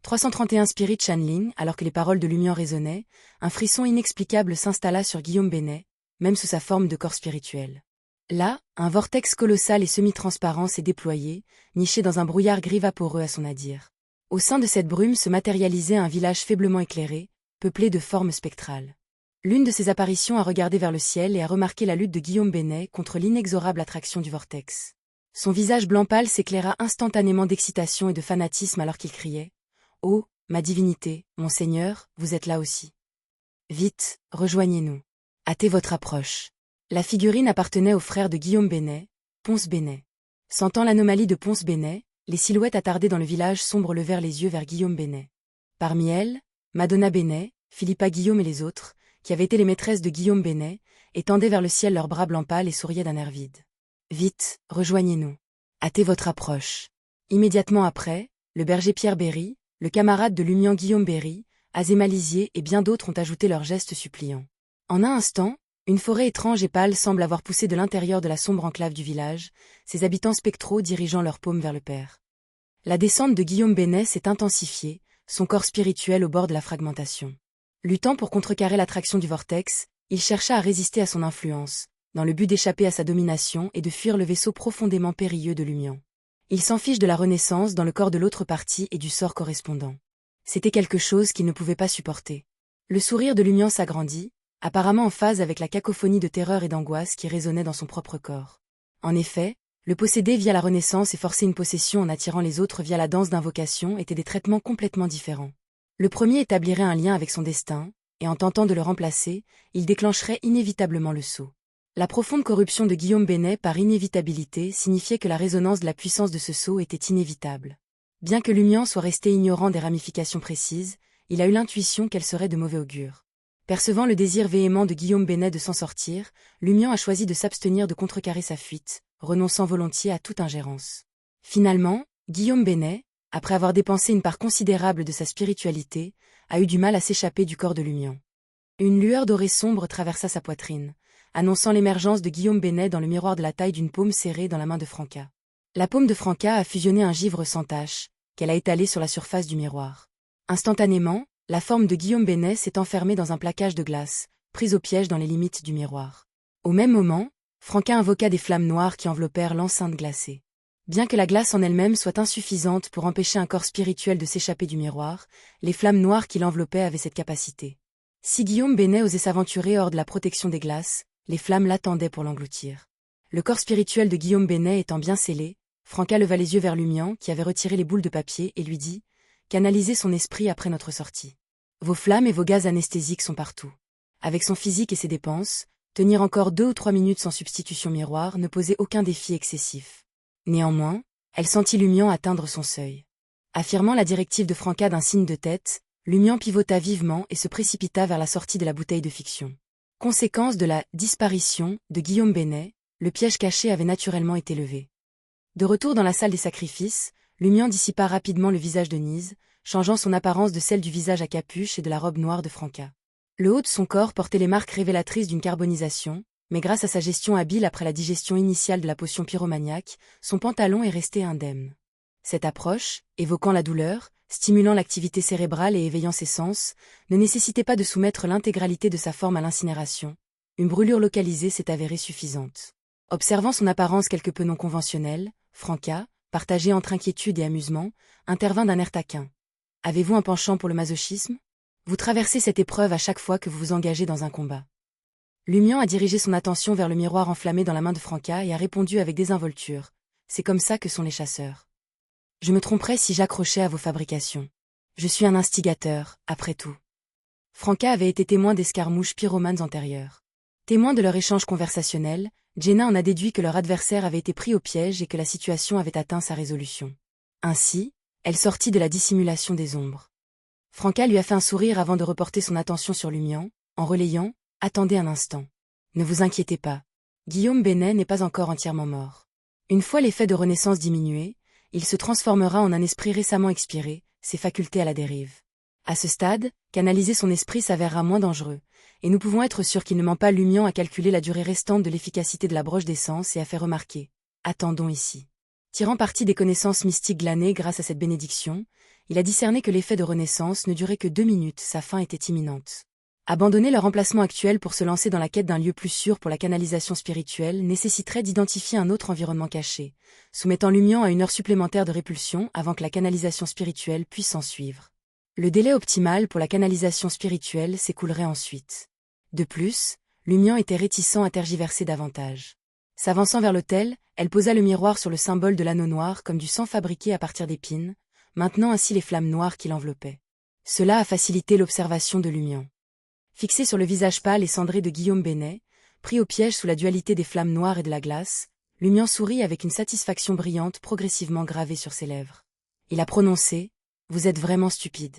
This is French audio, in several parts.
331 Spirit Channeling. Alors que les paroles de Lumian résonnaient, un frisson inexplicable s'installa sur Guillaume Benet, même sous sa forme de corps spirituel. Là, un vortex colossal et semi-transparent s'est déployé, niché dans un brouillard gris vaporeux à son nadir. Au sein de cette brume se matérialisait un village faiblement éclairé, peuplé de formes spectrales. L'une de ces apparitions a regardé vers le ciel et a remarqué la lutte de Guillaume Benet contre l'inexorable attraction du vortex. Son visage blanc pâle s'éclaira instantanément d'excitation et de fanatisme alors qu'il criait « Oh, ma divinité, mon Seigneur, vous êtes là aussi. Vite, rejoignez-nous. Hâtez votre approche. » La figurine appartenait au frère de Guillaume Benet, Ponce Benet. Sentant l'anomalie de Ponce Benet, les silhouettes attardées dans le village sombre levèrent les yeux vers Guillaume Benet. Parmi elles, Madonna Benet, Philippa Guillaume et les autres, qui avaient été les maîtresses de Guillaume Benet, étendaient vers le ciel leurs bras blancs pâles et souriaient d'un air vide. Vite, rejoignez-nous. Hâtez votre approche. Immédiatement après, le berger Pierre Berry, le camarade de Lumian Guillaume Berry, Azéma Lisier et bien d'autres ont ajouté leurs gestes suppliants. En un instant, une forêt étrange et pâle semble avoir poussé de l'intérieur de la sombre enclave du village, ses habitants spectraux dirigeant leurs paumes vers le Père. La descente de Guillaume Benet s'est intensifiée, son corps spirituel au bord de la fragmentation. Luttant pour contrecarrer l'attraction du vortex, il chercha à résister à son influence, dans le but d'échapper à sa domination et de fuir le vaisseau profondément périlleux de Lumian. Il s'en fiche de la renaissance dans le corps de l'autre partie et du sort correspondant. C'était quelque chose qu'il ne pouvait pas supporter. Le sourire de Lumian s'agrandit, apparemment en phase avec la cacophonie de terreur et d'angoisse qui résonnait dans son propre corps. En effet, le posséder via la renaissance et forcer une possession en attirant les autres via la danse d'invocation étaient des traitements complètement différents. Le premier établirait un lien avec son destin, et en tentant de le remplacer, il déclencherait inévitablement le sceau. La profonde corruption de Guillaume Benet par inévitabilité signifiait que la résonance de la puissance de ce sceau était inévitable. Bien que Lumian soit resté ignorant des ramifications précises, il a eu l'intuition qu'elle serait de mauvais augure. Percevant le désir véhément de Guillaume Benet de s'en sortir, Lumian a choisi de s'abstenir de contrecarrer sa fuite, renonçant volontiers à toute ingérence. Finalement, Guillaume Benet, après avoir dépensé une part considérable de sa spiritualité, a eu du mal à s'échapper du corps de Lumian. Une lueur dorée sombre traversa sa poitrine, annonçant l'émergence de Guillaume Benet dans le miroir de la taille d'une paume serrée dans la main de Franca. La paume de Franca a fusionné un givre sans tache, qu'elle a étalé sur la surface du miroir. Instantanément, la forme de Guillaume Benet s'est enfermée dans un plaquage de glace, prise au piège dans les limites du miroir. Au même moment, Franca invoqua des flammes noires qui enveloppèrent l'enceinte glacée. Bien que la glace en elle-même soit insuffisante pour empêcher un corps spirituel de s'échapper du miroir, les flammes noires qui l'enveloppaient avaient cette capacité. Si Guillaume Benet osait s'aventurer hors de la protection des glaces, les flammes l'attendaient pour l'engloutir. Le corps spirituel de Guillaume Benet étant bien scellé, Franca leva les yeux vers Lumian qui avait retiré les boules de papier et lui dit « Canalisez son esprit après notre sortie. Vos flammes et vos gaz anesthésiques sont partout. » Avec son physique et ses dépenses, tenir encore 2 ou 3 minutes sans substitution miroir ne posait aucun défi excessif. Néanmoins, elle sentit Lumian atteindre son seuil. Affirmant la directive de Franca d'un signe de tête, Lumian pivota vivement et se précipita vers la sortie de la bouteille de fiction. Conséquence de la disparition de Guillaume Benet, le piège caché avait naturellement été levé. De retour dans la salle des sacrifices, Lumian dissipa rapidement le visage de Nise, changeant son apparence de celle du visage à capuche et de la robe noire de Franca. Le haut de son corps portait les marques révélatrices d'une carbonisation, mais grâce à sa gestion habile après la digestion initiale de la potion pyromaniaque, son pantalon est resté indemne. Cette approche, évoquant la douleur, stimulant l'activité cérébrale et éveillant ses sens, ne nécessitait pas de soumettre l'intégralité de sa forme à l'incinération. Une brûlure localisée s'est avérée suffisante. Observant son apparence quelque peu non conventionnelle, Franca, partagée entre inquiétude et amusement, intervint d'un air taquin. « Avez-vous un penchant pour le masochisme ? Vous traversez cette épreuve à chaque fois que vous vous engagez dans un combat. » Lumian a dirigé son attention vers le miroir enflammé dans la main de Franca et a répondu avec désinvolture. « C'est comme ça que sont les chasseurs. Je me tromperais si j'accrochais à vos fabrications. Je suis un instigateur, après tout. » Franca avait été témoin d'escarmouches pyromanes antérieures. Témoin de leur échange conversationnel, Jenna en a déduit que leur adversaire avait été pris au piège et que la situation avait atteint sa résolution. Ainsi, elle sortit de la dissimulation des ombres. Franca lui a fait un sourire avant de reporter son attention sur Lumian, en relayant « Attendez un instant. Ne vous inquiétez pas. Guillaume Benet n'est pas encore entièrement mort. Une fois l'effet de renaissance diminué, il se transformera en un esprit récemment expiré, ses facultés à la dérive. À ce stade, canaliser son esprit s'avérera moins dangereux, et nous pouvons être sûrs qu'il ne ment pas. » Lumian a calculé la durée restante de l'efficacité de la broche d'essence et a fait remarquer « Attendons ici. » Tirant parti des connaissances mystiques glanées grâce à cette bénédiction, il a discerné que l'effet de renaissance ne durait que 2 minutes, sa fin était imminente. Abandonner leur emplacement actuel pour se lancer dans la quête d'un lieu plus sûr pour la canalisation spirituelle nécessiterait d'identifier un autre environnement caché, soumettant Lumion à une heure supplémentaire de répulsion avant que la canalisation spirituelle puisse s'en suivre. Le délai optimal pour la canalisation spirituelle s'écoulerait ensuite. De plus, Lumion était réticent à tergiverser davantage. S'avançant vers l'autel, elle posa le miroir sur le symbole de l'anneau noir comme du sang fabriqué à partir d'épines, maintenant ainsi les flammes noires qui l'enveloppaient. Cela a facilité l'observation de Lumion. Fixé sur le visage pâle et cendré de Guillaume Bénet, pris au piège sous la dualité des flammes noires et de la glace, Lumion sourit avec une satisfaction brillante progressivement gravée sur ses lèvres. Il a prononcé « Vous êtes vraiment stupide.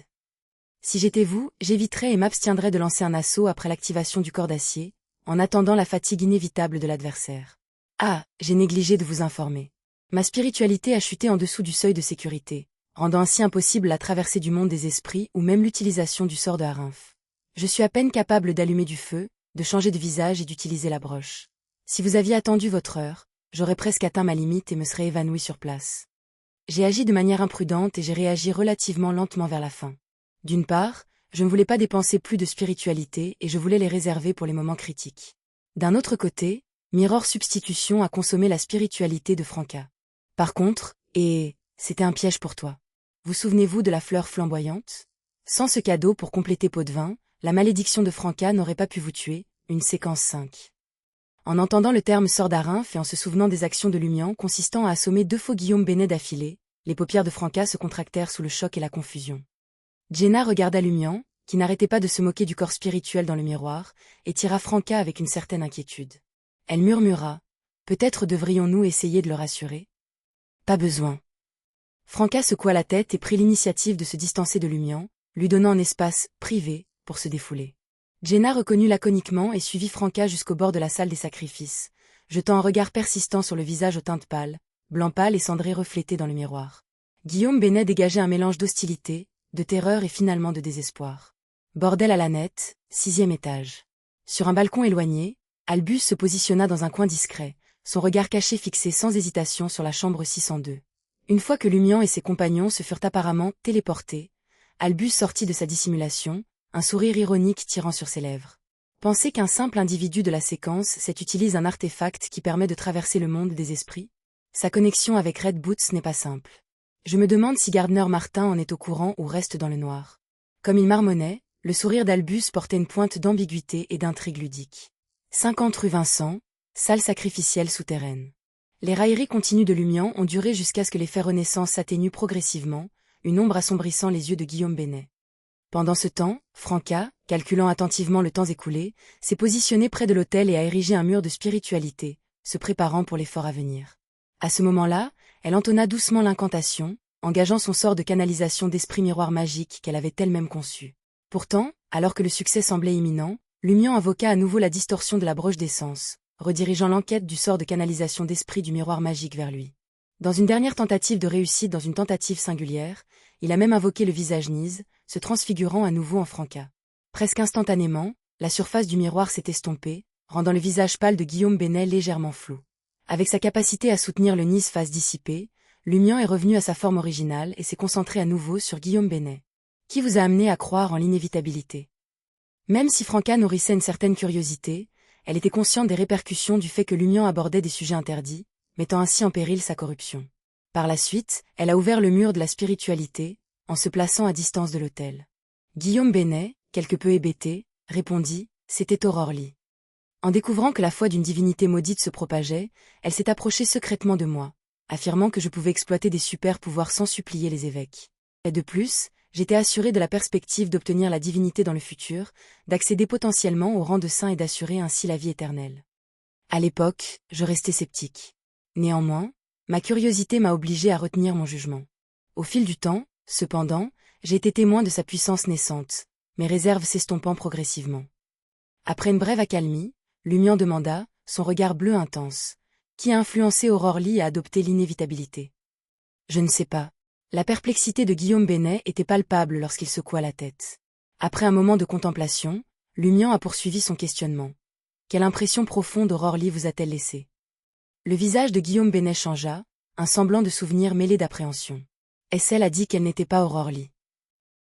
Si j'étais vous, j'éviterais et m'abstiendrais de lancer un assaut après l'activation du corps d'acier, en attendant la fatigue inévitable de l'adversaire. Ah, j'ai négligé de vous informer. Ma spiritualité a chuté en dessous du seuil de sécurité, rendant ainsi impossible la traversée du monde des esprits ou même l'utilisation du sort de Harinf. Je suis à peine capable d'allumer du feu, de changer de visage et d'utiliser la broche. Si vous aviez attendu votre heure, j'aurais presque atteint ma limite et me serais évanoui sur place. J'ai agi de manière imprudente et j'ai réagi relativement lentement vers la fin. D'une part, je ne voulais pas dépenser plus de spiritualité et je voulais les réserver pour les moments critiques. D'un autre côté, Mirror Substitution a consommé la spiritualité de Franca. Par contre, c'était un piège pour toi. Vous souvenez-vous de la fleur flamboyante? Sans ce cadeau pour compléter pot de vin, la malédiction de Franca n'aurait pas pu vous tuer, une séquence 5. En entendant le terme sort d'Harinf et en se souvenant des actions de Lumion consistant à assommer 2 faux Guillaume Bénet d'affilée, les paupières de Franca se contractèrent sous le choc et la confusion. Jenna regarda Lumion, qui n'arrêtait pas de se moquer du corps spirituel dans le miroir, et tira Franca avec une certaine inquiétude. Elle murmura « Peut-être devrions-nous essayer de le rassurer ?» « Pas besoin. » Franca secoua la tête et prit l'initiative de se distancer de Lumion, lui donnant un espace « privé » pour se défouler. Jenna reconnut laconiquement et suivit Franca jusqu'au bord de la salle des sacrifices, jetant un regard persistant sur le visage aux teintes pâles, blanc pâle et cendré reflété dans le miroir. Guillaume Bénet dégageait un mélange d'hostilité, de terreur et finalement de désespoir. Bordel à la nette, 6e étage. Sur un balcon éloigné, Albus se positionna dans un coin discret, son regard caché fixé sans hésitation sur la chambre 602. Une fois que Lumion et ses compagnons se furent apparemment téléportés, Albus sortit de sa dissimulation, un sourire ironique tirant sur ses lèvres. Pensez qu'un simple individu de la séquence utilise un artefact qui permet de traverser le monde des esprits? Sa connexion avec Red Boots n'est pas simple. Je me demande si Gardner Martin en est au courant ou reste dans le noir. Comme il marmonnait, le sourire d'Albus portait une pointe d'ambiguïté et d'intrigue ludique. 50 rue Vincent, salle sacrificielle souterraine. Les railleries continues de Lumion ont duré jusqu'à ce que l'effet renaissance s'atténue progressivement, une ombre assombrissant les yeux de Guillaume Bénet. Pendant ce temps, Franca, calculant attentivement le temps écoulé, s'est positionnée près de l'autel et a érigé un mur de spiritualité, se préparant pour l'effort à venir. À ce moment-là, elle entonna doucement l'incantation, engageant son sort de canalisation d'esprit miroir magique qu'elle avait elle-même conçu. Pourtant, alors que le succès semblait imminent, Lumion invoqua à nouveau la distorsion de la broche d'essence, redirigeant l'enquête du sort de canalisation d'esprit du miroir magique vers lui. Dans une dernière tentative de réussite dans une tentative singulière, il a même invoqué le visage Nise, se transfigurant à nouveau en Franca. Presque instantanément, la surface du miroir s'est estompée, rendant le visage pâle de Guillaume Bénet légèrement flou. Avec sa capacité à soutenir le Nise face dissipé, Lumion est revenu à sa forme originale et s'est concentré à nouveau sur Guillaume Bénet. Qui vous a amené à croire en l'inévitabilité? Même si Franca nourrissait une certaine curiosité, elle était consciente des répercussions du fait que Lumion abordait des sujets interdits, mettant ainsi en péril sa corruption. Par la suite, elle a ouvert le mur de la spiritualité, en se plaçant à distance de l'autel. Guillaume Bénet, quelque peu hébété, répondit « C'était Aurore Lee. » En découvrant que la foi d'une divinité maudite se propageait, elle s'est approchée secrètement de moi, affirmant que je pouvais exploiter des super-pouvoirs sans supplier les évêques. Et de plus, j'étais assuré de la perspective d'obtenir la divinité dans le futur, d'accéder potentiellement au rang de saint et d'assurer ainsi la vie éternelle. À l'époque, je restais sceptique. Néanmoins, ma curiosité m'a obligé à retenir mon jugement. Au fil du temps, cependant, j'ai été témoin de sa puissance naissante, mes réserves s'estompant progressivement. Après une brève accalmie, Lumion demanda, son regard bleu intense, qui a influencé Aurore Lee à adopter l'inévitabilité. Je ne sais pas. La perplexité de Guillaume Bénet était palpable lorsqu'il secoua la tête. Après un moment de contemplation, Lumion a poursuivi son questionnement. Quelle impression profonde Aurore Lee vous a-t-elle laissé? Le visage de Guillaume Bénet changea, un semblant de souvenir mêlé d'appréhension. Essel a dit qu'elle n'était pas Aurore Lee.